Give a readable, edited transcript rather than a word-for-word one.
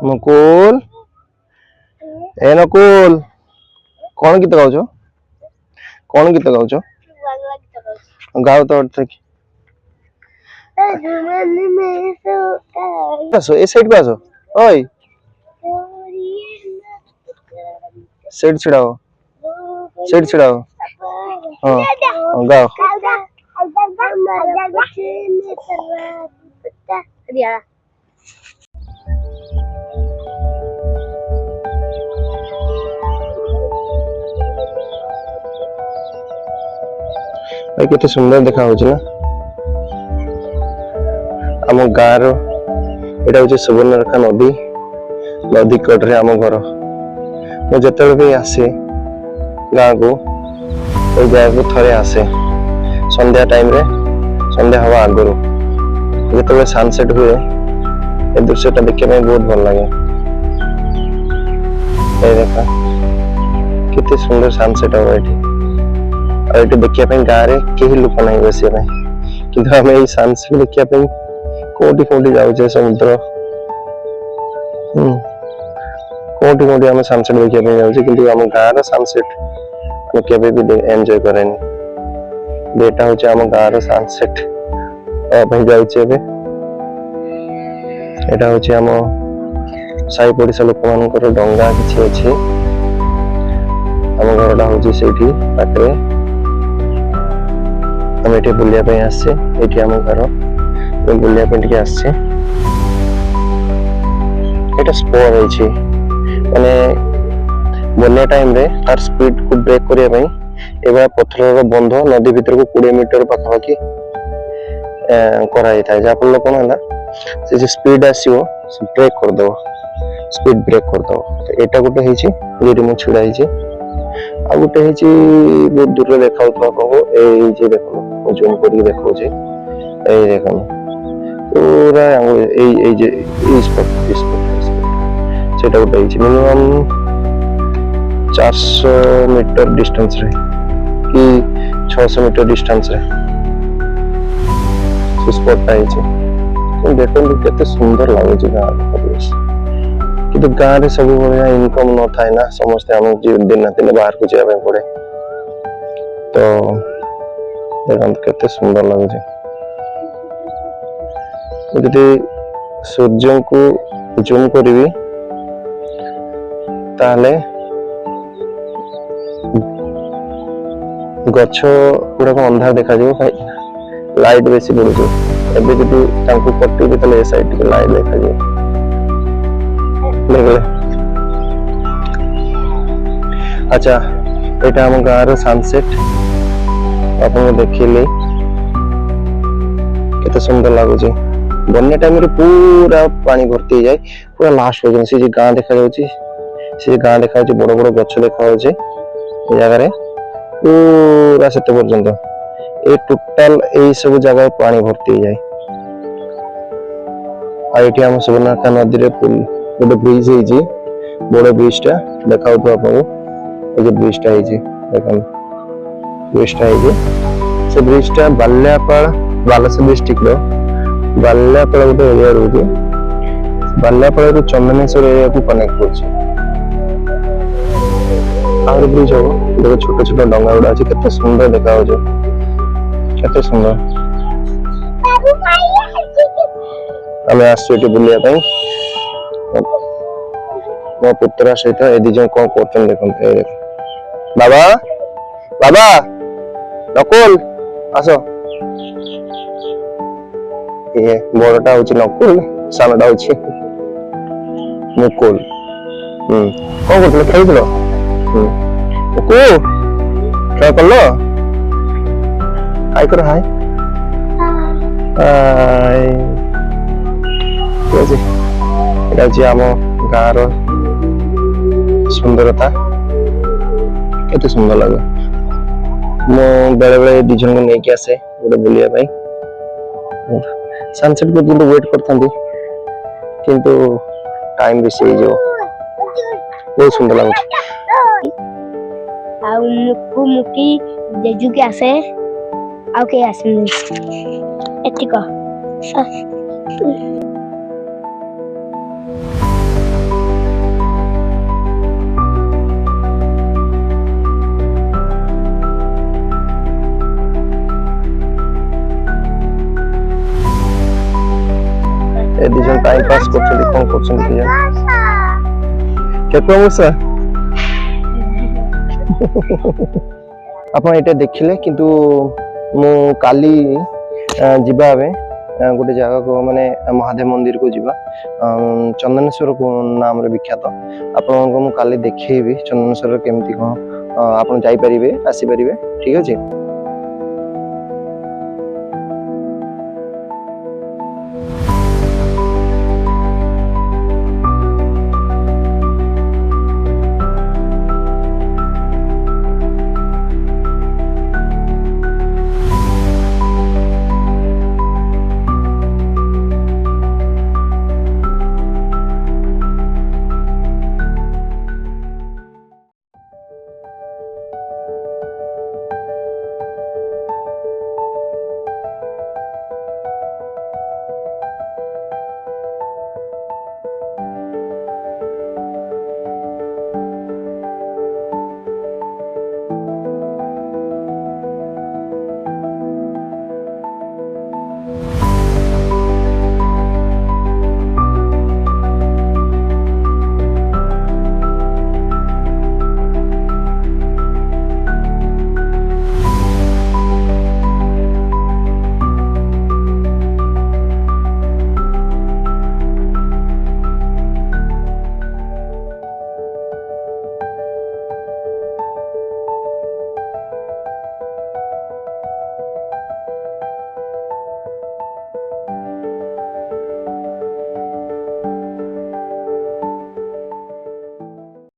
मुकुल ए नकुल कौन गीत गाउछ कौन गीत गाउछ गाओ तो अर्थ की आसो ए साइड को आसो ओए साइड छिड़ाओ हां गाओ भाई केते सुंदर देखा होची ना आम गाँव एटा होची सुवर्णरेखा नदी नदी कड़े आम घर मु जिते भी आसे गाँव को ए जगह को थरे आसे संध्या टाइम रे संध्या हवा आगुरी जिते सनसेट हुए ए दृश्यटा देखने बहुत भल लगे देखा कितने सुंदर सनसेट हम ये देखा गाँव में कहीं लोक ना बस कि आम ये सनसेट देखा कोटी कोटी जाऊे समुद्र कोटी कोटी आम सनसेट देखा जाऊे कि आम गाँव सनसेट केवे भी एंजॉय करेनी बेटा हूँ आम गाँव सनसेट जाऊे एटा हूँ आम साई पड़िशा लोक मान डंगा किसी अच्छे आम घरटा हूँ से पाखे आम ये बुलापी आसे ये आम घर बुलापी आसे ये स्पोर है माने बन्या टाइम रे तार स्पीड को ब्रेक करने एवं पथर बंध नदी भीतर को 20 मीटर पाखापाखि कराई था जहाँफल कौन है से जो स्पीड आसो ब्रेक करदे स्पीड ब्रेक करदे तो यहाँ गोटे होती मुझे छिड़ा आ गोटे बहुत दूर देखा आपको देख जूम कर देखा देख पूरा से गोटे मिनिमम 400 मीटर डिस्टेंस रे कि 600 मीटर डिस्टेंस रे स्पॉट देखो केते सुंदर लगुच गाँव परिवेश कि गाँव सब भाया इनकम न थाए ना समस्ते आम दिन दिन बाहर को जाए पड़े तो देखो केते सुंदर लगुच यदि सूर्य को जूम करी ताले गछ गुड़ाक अंधार देखा लाइट बेसी पड़ू एबे जदि तांको कटिबे तले ए साइड के लाइट देखा जाए देखले अच्छा एटा हम गाँव रो सनसेट आपन देखिले केते सुंदर लागुची बन्या टाइम रे पूरा पानी भर्ती हो जाए पूरा लास्ट पर्यंत से गाँ देखा जाउची से गाँ देखा जाउची बड़ बड़ गछ देखा जाउची ए जगह रे पूरा से पर्यंत ये टोटाल यही सब जगह पानी भर्ती हो जाए आई आम सुवर्णरेखा नदी रे पुल गोटे ब्रिज है बड़ ब्रिजटा देखा आपको ब्रिजटा देख ब्रिजटा से ब्रिजटा बाल्यापाल बालेश्वर डिस्ट्रिक्ट बाल्यापाल गोटे एरिया रोचे बाल्यापाल चंदनेश्वर एरिया को कनेक्ट कर ब्रिज हम देखो छोट छोट डंगा गुड़ा अच्छे केते सुंदर देखा केते सुंदर आम आसु बुलाया मो पुत्रा सहित ए दिज कौन कर देख बाबा बाबा नकुल आस ये बड़टा हूँ नकुल सानटा हूँ मुकुल कौन कर खेल क्या कल हाय करो हाय आम गाँव सुंदरता केते सुंदर लगे मु बेले बेले दी जन को लेके आसे गोटे बुलिया सनसेट को दिन वेट करता किंतु टाइम बेसी हो बहुत सुंदर लगे मुकु मुकी जेजू के आसे आउ के आसे एतिक ଏ ଦି ଜଣ ଟାଇମ ପାସ୍ କରୁଛନ୍ତି, କଣ କରୁଛନ୍ତି ଦି ଜଣ? କେତେ ମୂଷା ଆପଣ ଏଇଟା ଦେଖିଲେ, କିନ୍ତୁ ମୁଁ କାଲି ଯିବା ଆମେ ଗୋଟେ ଜାଗାକୁ, ମାନେ ମହାଦେବ ମନ୍ଦିରକୁ ଯିବା, ଚନ୍ଦନେଶ୍ୱର ନାମରେ ବିଖ୍ୟାତ। ଆପଣଙ୍କୁ ମୁଁ କାଲି ଦେଖେଇବି ଚନ୍ଦନେଶ୍ୱର କେମିତି କଣ ଆପଣ ଯାଇପାରିବେ, ଆସିପାରିବେ। ଠିକ ଅଛି।